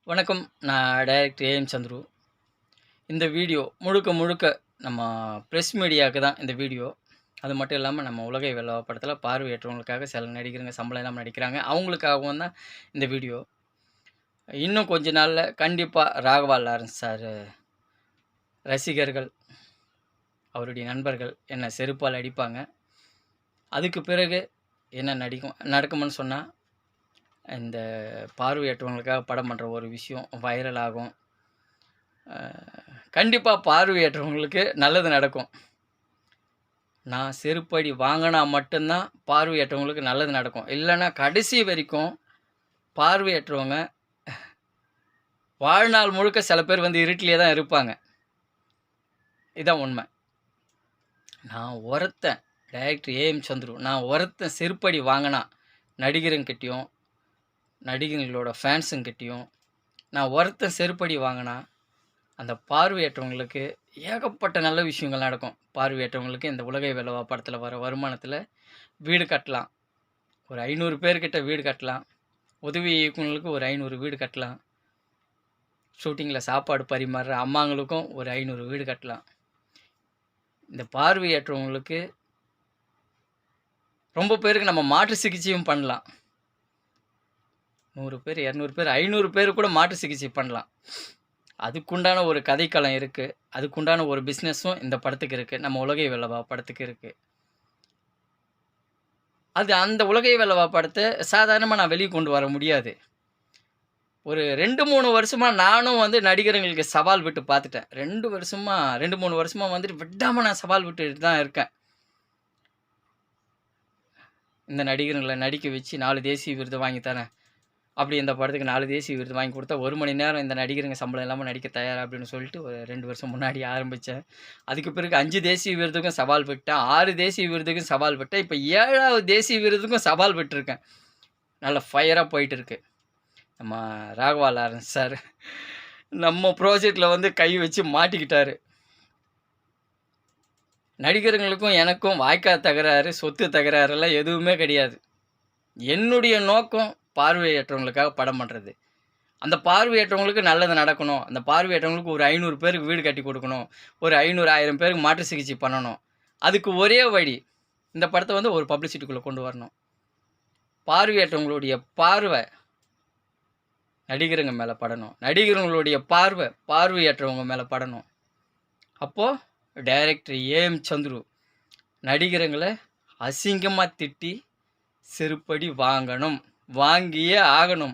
வணக்கம். நான் director AM Chandru. இந்த வீடியோ முழுக்க முழுக்க நம்ம பிரஸ் மீடியாவுக்கு தான் இந்த வீடியோ. அது மட்டும் இல்லாம நம்ம உலகை வெல்லவா படத்தில பார்வையற்றவங்களுக்காக சில நடிகருங்க சம்பளம் இல்லாம நடிக்கிறாங்க. அவங்களுக்காகவும் தான் இந்த வீடியோ. இன்னும் கொஞ்ச நாள்ல கண்டிப்பா ராகவா லாரன்ஸ் சார் ரசிகர்கள், அவருடைய நண்பர்கள் என்ன செருப்பால் அடிப்பாங்க. அதுக்கு பிறகு என்ன நடக்கும்னு சொன்னா, இந்த பார்வையற்றவங்களுக்காக படம் பண்ணுற ஒரு விஷயம் வைரல் ஆகும். கண்டிப்பா பார்வையற்றவங்களுக்கு நல்லது நடக்கும். நான் செருப்படி வாங்கினா மட்டும்தான் பார்வையற்றவங்களுக்கு நல்லது நடக்கும். இல்லைன்னா கடைசி வரைக்கும் பார்வையற்றவங்க வாழ்நாள் முழுக்க சில பேர் வந்து இருட்டிலே தான் இருப்பாங்க. இதான் உண்மை. நான் ஒருத்தன் டைரக்டர் ஏஎம் சந்துரு, நான் ஒருத்தன் செருப்படி வாங்கினா நடிகருங்கிட்டையும் நடிகர்களோட ஃபேன்ஸுங்கிட்டையும் நான் ஒருத்தன் செருப்படி வாங்கினா அந்த பார்வையற்றவங்களுக்கு ஏகப்பட்ட நல்ல விஷயங்கள் நடக்கும். பார்வையற்றவங்களுக்கு இந்த உலகை வெல்லவா படத்தில் வர வருமானத்தில் வீடு கட்டலாம். ஒரு 500 பேர்கிட்ட வீடு கட்டலாம். உதவி இயக்குநர்களுக்கு ஒரு 500 வீடு கட்டலாம். ஷூட்டிங்கில் சாப்பாடு பரிமாறுற அம்மாங்களுக்கும் ஒரு 500 வீடு கட்டலாம். இந்த பார்வையற்றவங்களுக்கு ரொம்ப பேருக்கு நம்ம மாற்று சிகிச்சையும் பண்ணலாம். 100 பேர், 200 பேர், 500 பேர் கூட மாற்று சிகிச்சை பண்ணலாம். அதுக்குண்டான ஒரு கதைக்களம் இருக்குது. அதுக்குண்டான ஒரு பிஸ்னஸும் இந்த படத்துக்கு இருக்குது. நம்ம உலகை வெல்லவா படத்துக்கு இருக்குது. அது அந்த உலகை வெல்லவா படத்தை சாதாரணமாக நான் வெளியே கொண்டு வர முடியாது. ஒரு 2, 3 வருஷமா நானும் வந்து நடிகருங்களுக்கு சவால் விட்டு பார்த்துட்டேன். 2 வருஷமா 2, 3 வருஷமா வந்துட்டு விடாம நான் சவால் விட்டுட்டு தான் இருக்கேன். இந்த நடிகருங்கள நடிக்க வச்சு 4 தேசிய விருது வாங்கி தரேன். அப்படி இந்த படத்துக்கு 4 தேசிய விருது வாங்கி கொடுத்தா 1 மணி நேரம் இந்த நடிகருங்க சம்பளம் இல்லாமல் நடிக்க தயாரா அப்படின்னு சொல்லிட்டு ஒரு 2 வருஷம் முன்னாடி ஆரம்பித்தேன். அதுக்கு பிறகு 5 தேசிய விருதுக்கும் சவால் விட்டேன். 6 தேசிய விருதுக்கும் சவால் விட்டேன். இப்போ 7வது தேசிய விருதுக்கும் சவால் விட்டுருக்கேன். நல்ல ஃபயராக போயிட்டு இருக்கு. நம்ம ராகவா லாரன்ஸ் சார் நம்ம ப்ராஜெக்டில் வந்து கை வச்சு மாட்டிக்கிட்டாரு. நடிகர்களுக்கும் எனக்கும் வாய்க்கா தகராறு, சொத்து தகராறுலாம் எதுவுமே கிடையாது. என்னுடைய நோக்கம் பார்வையற்றவங்களுக்காக படம் பண்ணுறது. அந்த பார்வையற்றவங்களுக்கு நல்லது நடக்கணும். அந்த பார்வையற்றவங்களுக்கு ஒரு 500 பேருக்கு வீடு கட்டி கொடுக்கணும். ஒரு 500, 1000 பேருக்கு மாற்று சிகிச்சை பண்ணணும். அதுக்கு ஒரே வழி, இந்த படத்தை வந்து ஒரு பப்ளிசிட்டிக்குள்ளே கொண்டு வரணும். பார்வையற்றவங்களுடைய பார்வை நடிகருங்க மேலே படணும். நடிகர்களுடைய பார்வை பார்வையற்றவங்க மேலே படணும். அப்போது டைரக்டர் ஏஎம் சந்துரு நடிகருங்களை அசிங்கமாக திட்டி செருப்படி வாங்கணும். வாங்கியே ஆகணும்.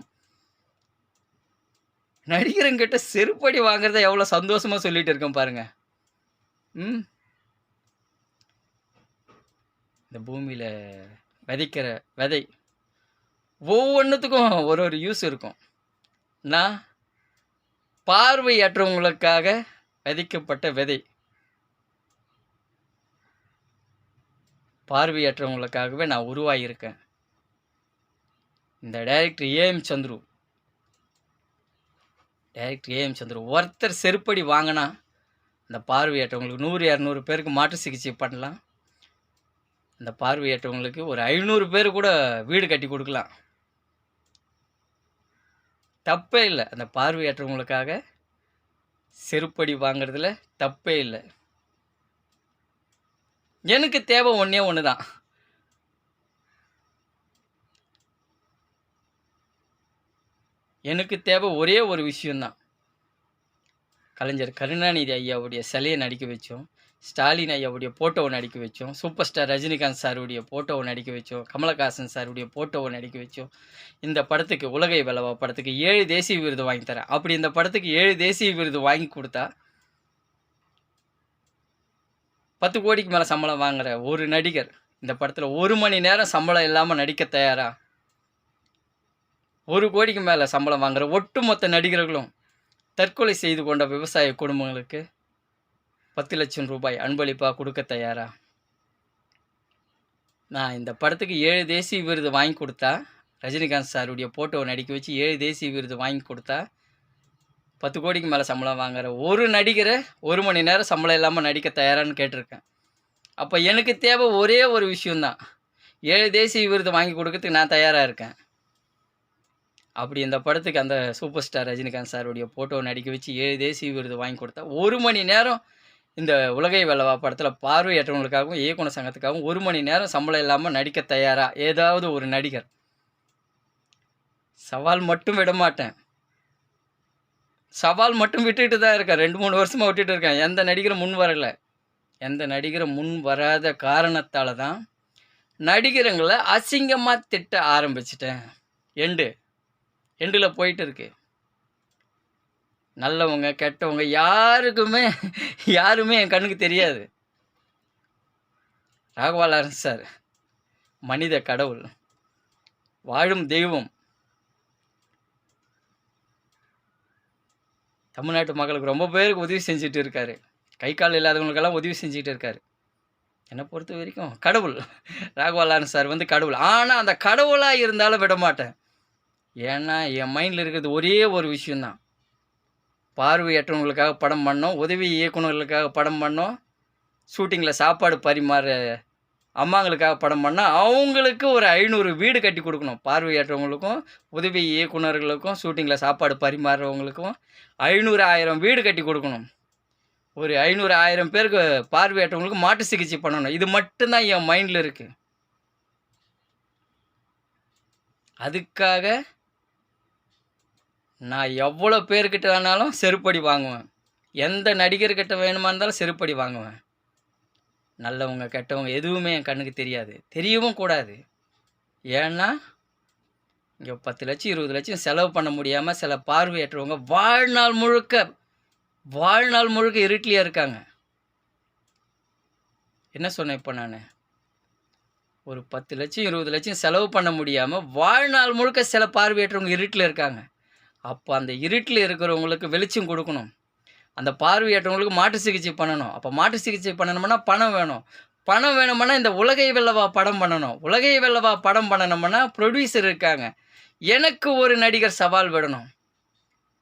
நடிகருங்கிட்ட செருப்படி வாங்குறத எவ்வளோ சந்தோஷமாக சொல்லிட்டு இருக்கேன் பாருங்க. இந்த பூமியில் விதைக்கிற விதை ஒவ்வொன்றுத்துக்கும் ஒரு யூஸ் இருக்கும். நான் பார்வையற்றவங்களுக்காக விதைக்கப்பட்ட விதை. பார்வையற்றவங்களுக்காகவே நான் உருவாகியிருக்கேன். இந்த டைரக்டர் ஏஎம் சந்துரு ஒருத்தர் செருப்படி வாங்கினா அந்த பார்வையற்றவங்களுக்கு 100, 200 பேருக்கு மாற்று சிகிச்சை பண்ணலாம். அந்த பார்வையற்றவங்களுக்கு ஒரு 500 பேர் கூட வீடு கட்டி கொடுக்கலாம். தப்பே இல்லை. அந்த பார்வையற்றவங்களுக்காக செருப்படி வாங்குறதுல தப்பே இல்லை. எனக்கு தேவை ஒன்றே ஒன்று தான். எனக்கு தேவை ஒரே ஒரு விஷயந்தான். கலைஞர் கருணாநிதி ஐயாவுடைய சிலையை நடிக்க வச்சோம். ஸ்டாலின் ஐயாவுடைய ஃபோட்டோவை நடிக்க வச்சோம். சூப்பர் ஸ்டார் ரஜினிகாந்த் சாருடைய ஃபோட்டோவை நடிக்க வச்சோம். கமலஹாசன் சாருடைய ஃபோட்டோவை நடிக்க வச்சோம். இந்த படத்துக்கு உலகை வெல்லவா படத்துக்கு 7 தேசிய விருது வாங்கி தரேன். அப்படி இந்த படத்துக்கு 7 தேசிய விருது வாங்கி கொடுத்தா 10 கோடிக்கு மேலே சம்பளம் வாங்குற ஒரு நடிகர் இந்த படத்தில் 1 மணி நேரம் சம்பளம் இல்லாமல் நடிக்க தயாரா? 1 கோடிக்கு மேலே சம்பளம் வாங்குற ஒட்டுமொத்த நடிகர்களும் தற்கொலை செய்து கொண்ட விவசாய குடும்பங்களுக்கு 10 லட்சம் ரூபாய் அன்பளிப்பாக கொடுக்க தயாரா? நான் இந்த படத்துக்கு 7 தேசிய விருது வாங்கி கொடுத்தா, ரஜினிகாந்த் சாருடைய ஃபோட்டோவை நடிக்க வச்சு 7 தேசிய விருது வாங்கி கொடுத்தா 10 கோடிக்கு மேலே சம்பளம் வாங்குற ஒரு நடிகரை 1 மணி நேரம் சம்பளம் இல்லாமல் நடிக்க தயாரான்னு கேட்டிருக்கேன். அப்போ எனக்கு தேவை ஒரே ஒரு விஷயந்தான். 7 தேசிய விருது வாங்கி கொடுக்கறதுக்கு நான் தயாராக இருக்கேன். அப்படி இந்த படத்துக்கு அந்த சூப்பர் ஸ்டார் ரஜினிகாந்த் சாருடைய ஃபோட்டோ நடிக்க வச்சு 7 தேசிய விருது வாங்கி கொடுத்தா, 1 மணி நேரம் இந்த உலகை வெல்லவா படத்தில பார்வையற்றவங்களுக்காகவும், இயக்குனர் சங்கத்துக்காகவும் 1 மணி நேரம் சம்பளம் இல்லாம நடிக்க தயாரா? ஏதாவது ஒரு நடிகர். சவால் மட்டும் விட மாட்டேன். சவால் மட்டும் விட்டுட்டு தான் இருக்கேன். 2, 3 வருஷமா விட்டுட்டு இருக்கேன். எந்த நடிகரும் முன் வரல. எந்த நடிகரும் முன் வராத காரணத்தால தான், நடிகருங்கள அசிங்கமா திட்ட ஆரம்பிச்சுட்டேன். எண்டுல போயிட்டு இருக்கு. நல்லவங்க, கெட்டவங்க யாருமே என் கண்ணுக்கு தெரியாது. ராகவா லாரன்ஸ் சார் மனித கடவுள், வாழும் தெய்வம். தமிழ்நாட்டு மக்களுக்கு ரொம்ப பேருக்கு உதவி செஞ்சுட்டு இருக்காரு. கை கால் இல்லாதவங்களுக்கெல்லாம் உதவி செஞ்சுட்டு இருக்காரு. என்னை பொறுத்த வரைக்கும் கடவுள். ராகவா லாரன்ஸ் சார் வந்து கடவுள். ஆனால் அந்த கடவுளாக இருந்தாலும் விட மாட்டேன். ஏன்னா என் மைண்டில் இருக்கிறது ஒரே ஒரு விஷயந்தான். பார்வையற்றவங்களுக்காக படம் பண்ணோம், உதவி இயக்குநர்களுக்காக படம் பண்ணோம், ஷூட்டிங்கில் சாப்பாடு பரிமாற அம்மாங்களுக்காக படம் பண்ணால் அவங்களுக்கு ஒரு 500 வீடு கட்டி கொடுக்கணும். பார்வையற்றவங்களுக்கும் உதவி இயக்குநர்களுக்கும் ஷூட்டிங்கில் சாப்பாடு பரிமாறுறவங்களுக்கும் 500, 1000 வீடு கட்டி கொடுக்கணும். ஒரு 500, 1000 பேருக்கு பார்வையற்றவங்களுக்கு மாட்டு சிகிச்சை பண்ணணும். இது மட்டும்தான் என் மைண்டில் இருக்குது. அதுக்காக நான் எவ்வளோ பேர்கிட்ட வேணாலும் செருப்படி வாங்குவேன். எந்த நடிகர்கிட்ட வேணுமா இருந்தாலும் செருப்படி வாங்குவேன். நல்லவங்க கெட்டவங்க எதுவுமே என் கண்ணுக்கு தெரியாது, தெரியவும் கூடாது. ஏன்னா இங்கே 10 லட்சம் 20 லட்சம் செலவு பண்ண முடியாமல் சில பார்வையற்றவங்க வாழ்நாள் முழுக்க இருட்டிலேயே இருக்காங்க. என்ன சொன்னேன் இப்போ நான்? ஒரு 10 லட்சம் 20 லட்சம் செலவு பண்ண முடியாமல் வாழ்நாள் முழுக்க சில பார்வையற்றவங்க இருட்டில் இருக்காங்க. அப்போ அந்த இருட்டில் இருக்கிறவங்களுக்கு வெளிச்சம் கொடுக்கணும். அந்த பார்வையற்றவங்களுக்கு மாட்டு சிகிச்சை பண்ணணும். அப்போ மாட்டு சிகிச்சை பண்ணணும்னா பணம் வேணும். பணம் வேணும்னா இந்த உலகை வெல்லவா படம் பண்ணணும். உலகை வெல்லவா படம் பண்ணணும்னா ப்ரொடியூசர் இருக்காங்க. எனக்கு ஒரு நடிகர் சவால் விடணும்.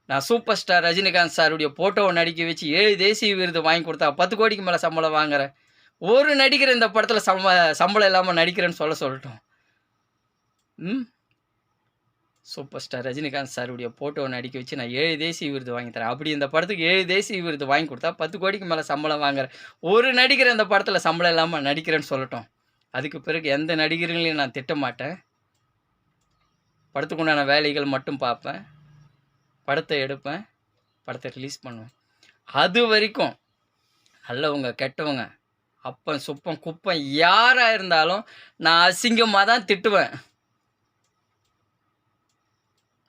நான் சூப்பர் ஸ்டார் ரஜினிகாந்த் சாருடைய ஃபோட்டோவை நடிக்க வச்சு 7 தேசிய விருது வாங்கி கொடுத்தா 10 கோடிக்கு மேலே சம்பளம் வாங்குறேன். ஒரு நடிகர் இந்த படத்தில் சம்பளம் இல்லாமல் நடிக்கிறேன்னு சொல்லட்டும். சூப்பர் ஸ்டார் ரஜினிகாந்த் சாருடைய ஃபோட்டோவை நடிக்க வச்சு நான் 7 தேசிய விருது வாங்கி தரேன். அப்படி இந்த படத்துக்கு 7 தேசிய விருது வாங்கி கொடுத்தா 10 கோடிக்கு மேலே சம்பளம் வாங்குறேன். ஒரு நடிகர் இந்த படத்தில் சம்பளம் இல்லாமல் நடிக்கிறேன்னு சொல்லட்டும். அதுக்கு பிறகு எந்த நடிகர்களையும் நான் திட்ட மாட்டேன். படத்துக்குண்டான வேலைகள் மட்டும் பார்ப்பேன். படத்தை எடுப்பேன், படத்தை ரிலீஸ் பண்ணுவேன். அது வரைக்கும் நல்லவங்க கெட்டவங்க அப்பன் சுப்பன் குப்பன் யாராக இருந்தாலும் நான் அசிங்கமாக தான் திட்டுவேன்.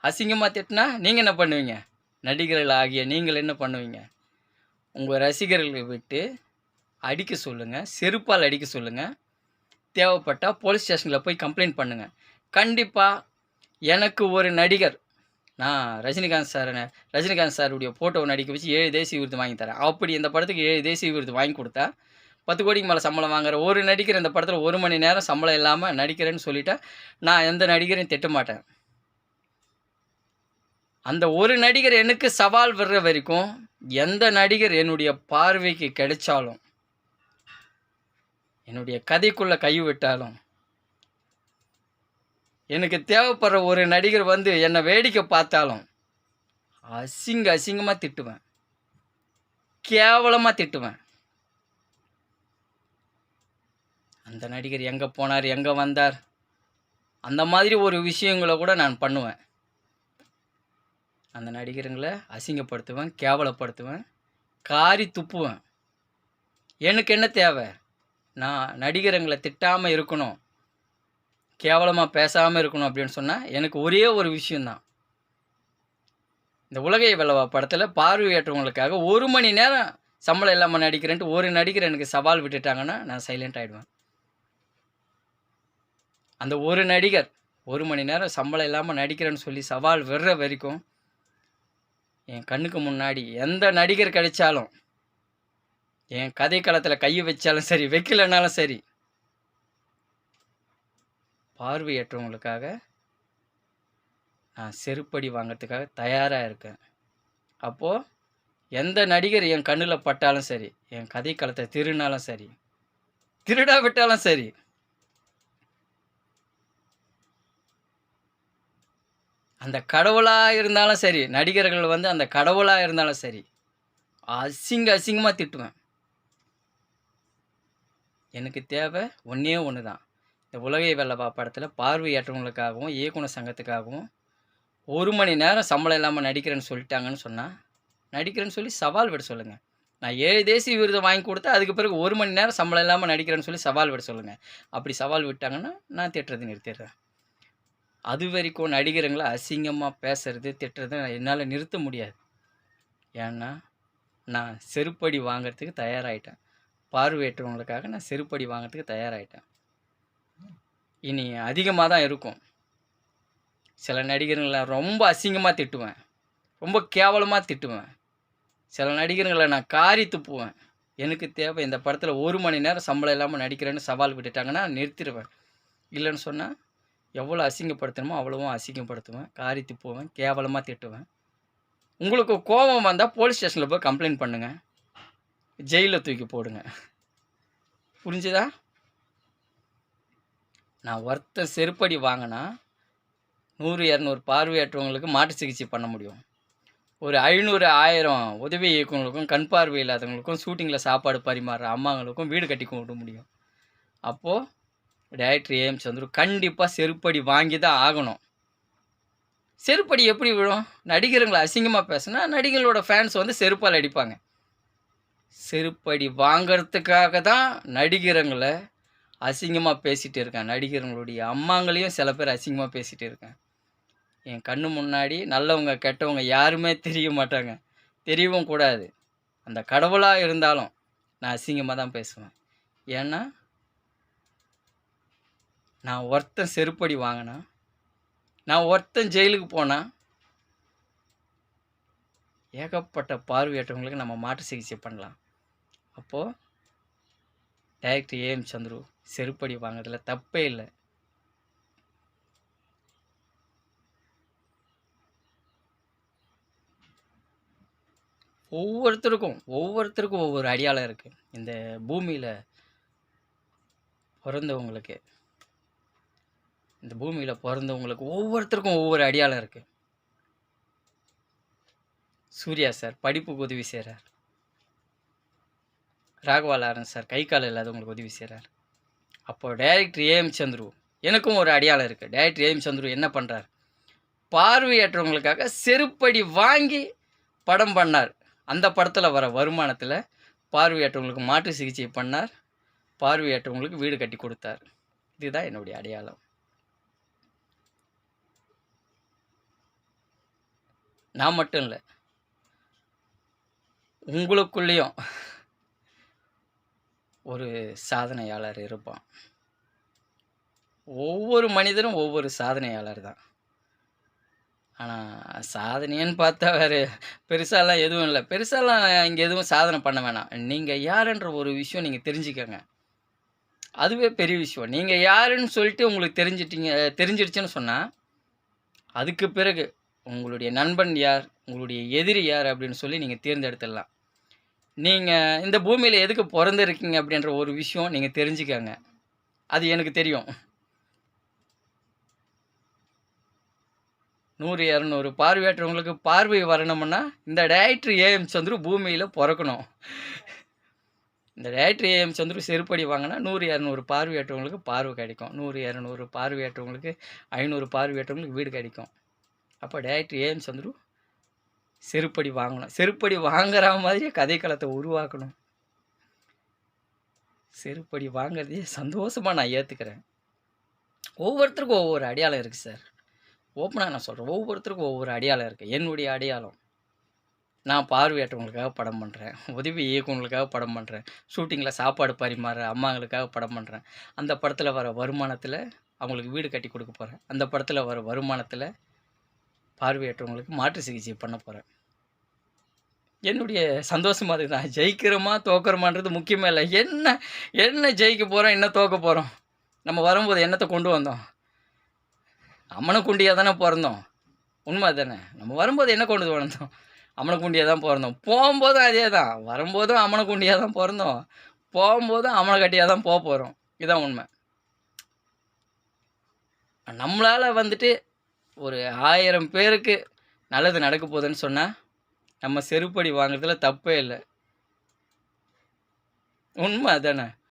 அசிங்கமாக திட்டினா நீங்கள் என்ன பண்ணுவீங்க? நடிகர்கள் ஆகிய நீங்கள் என்ன பண்ணுவீங்க? உங்கள் ரசிகர்களை விட்டு அடிக்க சொல்லுங்கள், செருப்பால் அடிக்க சொல்லுங்கள். தேவைப்பட்டால் போலீஸ் ஸ்டேஷனில் போய் கம்ப்ளைண்ட் பண்ணுங்கள். கண்டிப்பாக எனக்கு ஒரு நடிகர், நான் ரஜினிகாந்த் சாருடைய ஃபோட்டோவை நடிக்க வச்சு 7 தேசிய விருது வாங்கி தரேன். அப்படி இந்த படத்துக்கு 7 தேசிய விருது வாங்கி கொடுத்தா 10 கோடிக்கு மேலே சம்பளம் வாங்குற ஒரு நடிகர் இந்த படத்தில் 1 மணி நேரம் சம்பளம் இல்லாமல் நடிக்கிறேன்னு சொல்லிட்டா நான் எந்த நடிகரையும் திட்ட மாட்டேன். அந்த ஒரு நடிகர் எனக்கு சவால் வர்ற வரைக்கும் எந்த நடிகர் என்னுடைய பார்வைக்கு கிடைச்சாலும், என்னுடைய கதைக்குள்ளே கை விட்டாலும், எனக்கு தேவைப்படுற ஒரு நடிகர் வந்து என்னை வேடிக்கை பார்த்தாலும் அசிங்கமாக திட்டுவேன், கேவலமாக திட்டுவேன். அந்த நடிகர் எங்கே போனார், எங்கே வந்தார், அந்த மாதிரி ஒரு விஷயங்களை கூட நான் பண்ணுவேன். அந்த நடிகருங்களை அசிங்கப்படுத்துவேன், கேவலப்படுத்துவேன், காரி துப்புவேன். எனக்கு என்ன தேவை? நான் நடிகருங்களை திட்டாமல் இருக்கணும், கேவலமாக பேசாமல் இருக்கணும் அப்படின்னு சொன்னால் எனக்கு ஒரே ஒரு விஷயந்தான். இந்த உலகை வெல்லவா படத்தில் பார்வையற்றவங்களுக்காக 1 மணி நேரம் சம்பளம் இல்லாமல் நடிக்கிறேன்ட்டு ஒரு நடிகர் எனக்கு சவால் விட்டுட்டாங்கன்னா நான் சைலண்ட் ஆகிடுவேன். அந்த ஒரு நடிகர் 1 மணி நேரம் சம்பளம் இல்லாமல் நடிக்கிறேன்னு சொல்லி சவால் விடுற வரைக்கும் என் கண்ணுக்கு முன்னாடி எந்த நடிகர் கிடைச்சாலும், என் கதை களத்தில் கையை வச்சாலும் சரி, வைக்கலைனாலும் சரி, பார்வையற்றவங்களுக்காக நான் செருப்படி வாங்கிறதுக்காக தயாராக இருக்கேன். அப்போது எந்த நடிகர் என் கண்ணில் பட்டாலும் சரி, என் கதை களத்தை திருடினாலும் சரி, திருடா விட்டாலும் சரி, அந்த கடவுளாக இருந்தாலும் சரி, நடிகர்கள் வந்து அந்த கடவுளாக இருந்தாலும் சரி, அசிங்கமாக திட்டுவேன். எனக்கு தேவை ஒன்றே ஒன்று தான். இந்த உலகை வெல்லவா படத்தில் பார்வையற்றவங்களுக்காகவும் இயக்குனர் சங்கத்துக்காகவும் 1 மணி நேரம் சம்பளம் இல்லாமல் நடிக்கிறேன்னு சொல்லிட்டாங்கன்னு சொன்னால், நடிக்கிறேன்னு சொல்லி சவால் விட சொல்லுங்கள். நான் 7 தேசிய விருது வாங்கி கொடுத்தா அதுக்கு பிறகு 1 மணி நேரம் சம்பளம் இல்லாமல் நடிக்கிறேன்னு சொல்லி சவால் விட சொல்லுங்கள். அப்படி சவால் விட்டாங்கன்னா நான் திட்டுறது நிறுத்திடுறேன். அது வரைக்கும் நடிகருங்களை அசிங்கமாக பேசுறது திட்டுறது என்னால் நிறுத்த முடியாது. ஏன்னா நான் செருப்படி வாங்கிறதுக்கு தயாராகிட்டேன். பார்வையற்றவங்களுக்காக நான் செருப்படி வாங்கிறதுக்கு தயாராகிட்டேன். இனி அதிகமாக தான் இருக்கும். சில நடிகர்களை ரொம்ப அசிங்கமாக திட்டுவேன், ரொம்ப கேவலமாக திட்டுவேன். சில நடிகர்களை நான் காரி துப்புவேன். எனக்கு தேவை இந்த படத்தில் 1 மணி நேரம் சம்பளம் இல்லாமல் நடிக்கிறேன்னு சவால் விட்டுட்டாங்கன்னா நிறுத்திடுவேன். இல்லைன்னு சொன்னால் எவ்வளோ அசிங்கப்படுத்தணுமோ அவ்வளவும் அசிங்கப்படுத்துவேன், காரி துப்புவேன், கேவலமாக திட்டுவேன். உங்களுக்கு கோபம் வந்தால் போலீஸ் ஸ்டேஷனில் போய் கம்ப்ளைண்ட் பண்ணுங்கள், ஜெயிலில் தூக்கி போடுங்க. புரிஞ்சுதா? நான் ஒருத்தன் செருப்படி வாங்கினா 100-200 பார்வையற்றவங்களுக்கு மாற்று சிகிச்சை பண்ண முடியும். ஒரு 500-1000 உதவி இயக்குநர்களுக்கும் கண் பார்வை இல்லாதவங்களுக்கும் ஷூட்டிங்கில் சாப்பாடு பரிமாறுற அம்மாங்களுக்கும் வீடு கட்டி கொடுக்க முடியும். அப்போது டைரக்டர் ஏஎம் சந்துரு கண்டிப்பாக செருப்படி வாங்கி தான் ஆகணும். செருப்படி எப்படி விழும்? நடிகருங்களை அசிங்கமாக பேசுனா நடிகர்களோட ஃபேன்ஸ் வந்து செருப்பால் அடிப்பாங்க. செருப்படி வாங்கிறதுக்காக தான் நடிகருங்களை அசிங்கமாக பேசிகிட்டு இருக்கேன். நடிகர்களுடைய அம்மாங்களையும் சில பேர் அசிங்கமாக பேசிகிட்டு இருக்கேன். என் கண்ணு முன்னாடி நல்லவங்க கெட்டவங்க யாருமே தெரிய மாட்டாங்க, தெரியவும் கூடாது. அந்த கடவுளாக இருந்தாலும் நான் அசிங்கமாக தான் பேசுவேன். ஏன்னா நான் ஒருத்தன் செருப்படி வாங்கினா, நான் ஒருத்தன் ஜெயிலுக்கு போனால் ஏகப்பட்ட பார்வையற்றவங்களுக்கு நம்ம மாற்று சிகிச்சை பண்ணலாம். அப்போது டைரக்டர் ஏஎம் சந்துரு செருப்படி வாங்குறதுல தப்பே இல்லை. ஒவ்வொருத்தருக்கும் ஒவ்வொரு அடையாளம் இருக்குது. இந்த பூமியில் பிறந்தவங்களுக்கு ஒவ்வொருத்தருக்கும் ஒவ்வொரு அடையாளம் இருக்குது. சூர்யா சார் படிப்புக்கு உதவி செய்கிறார். ராகவா லாரன்ஸ் சார் கை கால் இல்லாதவங்களுக்கு உதவி செய்கிறார். அப்போது டைரக்டர் ஏஎம் சந்துரு எனக்கும் ஒரு அடையாளம் இருக்குது. டைரக்டர் ஏஎம் சந்துரு என்ன பண்ணுறார்? பார்வையற்றவங்களுக்காக செருப்படி வாங்கி படம் பண்ணார். அந்த படத்தில் வர வருமானத்தில் பார்வையற்றவங்களுக்கு மாற்று சிகிச்சை பண்ணார், பார்வையற்றவங்களுக்கு வீடு கட்டி கொடுத்தார். இதுதான் என்னுடைய அடையாளம். நான் மட்டும் இல்லை, உங்களுக்குள்ளேயும் ஒரு சாதனையாளர் இருப்பான். ஒவ்வொரு மனிதரும் ஒவ்வொரு சாதனையாளர் தான். ஆனால் சாதனைன்னு பார்த்தா வேறு பெருசாலாம் எதுவும் இல்லை. பெருசாலாம் இங்கே எதுவும் சாதனை பண்ண வேணாம். நீங்கள் யாருன்ற ஒரு விஷயம் நீங்கள் தெரிஞ்சுக்கங்க, அதுவே பெரிய விஷயம். நீங்கள் யாருன்னு சொல்லிட்டு உங்களுக்கு தெரிஞ்சிடுச்சுன்னு சொன்னால் அதுக்கு பிறகு உங்களுடைய நண்பன் யார், உங்களுடைய எதிரி யார் அப்படின்னு சொல்லி நீங்கள் தேர்ந்தெடுத்துடலாம். நீங்கள் இந்த பூமியில் எதுக்கு பிறந்திருக்கீங்க அப்படின்ற ஒரு விஷயம் நீங்கள் தெரிஞ்சுக்கங்க, அது எனக்கு தெரியும். 100-200 பார்வையற்றவங்களுக்கு பார்வை வரணும்னா இந்த டைரக்டர் ஏஎம் சந்துரு பூமியில் பிறக்கணும். இந்த டைரக்டர் ஏஎம் சந்துரு செருப்படி வாங்கினா 100-200 பார்வையற்றவங்களுக்கு பார்வை கிடைக்கும். 100-200 பார்வையற்றவங்களுக்கு 500 பார்வையற்றவங்களுக்கு வீடு கிடைக்கும். அப்போ டைரக்டர் ஏஎம் சந்துரு செருப்படி வாங்கணும். செருப்படி வாங்குற மாதிரியே கதைக்களத்தை உருவாக்கணும். செருப்படி வாங்கிறதையே சந்தோஷமாக நான் ஏற்றுக்கிறேன். ஒவ்வொருத்தருக்கும் ஒவ்வொரு அடையாளம் இருக்குது சார். ஓப்பனாக நான் சொல்கிறேன், ஒவ்வொருத்தருக்கும் ஒவ்வொரு அடையாளம் இருக்குது. என்னுடைய அடையாளம், நான் பார்வையற்றவங்களுக்காக படம் பண்ணுறேன், உதவி இயக்குநர்களுக்காக படம் பண்ணுறேன், ஷூட்டிங்கில் சாப்பாடு பரிமாற அம்மாங்களுக்காக படம் பண்ணுறேன். அந்த படத்தில் வர வருமானத்தில் அவங்களுக்கு வீடு கட்டி கொடுக்க போகிறேன். அந்த படத்தில் வர வருமானத்தில் பார்வையற்றவங்களுக்கு மாற்று சிகிச்சை பண்ண போகிறேன். என்னுடைய சந்தோஷமாக இருக்குது. நான் ஜெயிக்கிறோமா தோக்குறோமான்றது முக்கியமே இல்லை. என்ன ஜெயிக்க போகிறோம், என்ன தோக்க போகிறோம்? நம்ம வரும்போது என்னத்தை கொண்டு வந்தோம்? அம்மனக்குண்டியாக தானே பிறந்தோம். உண்மை தானே? நம்ம வரும்போது என்ன கொண்டு வந்தோம்? அம்மனக்குண்டியாக தான் பிறந்தோம். போகும்போதும் அதே தான். வரும்போதும் அம்மனக்குண்டியாக தான் பிறந்தோம், போகும்போதும் அம்மனக்கட்டியாக தான் போக போகிறோம். இதுதான் உண்மை. நம்மளால் வந்துட்டு ஒரு 1000 பேருக்கு நல்லது நடக்க போகுதுன்னு சொன்னா, நம்ம செருப்படி வாங்குறதுல தப்பே இல்ல. உண்ம அதானே!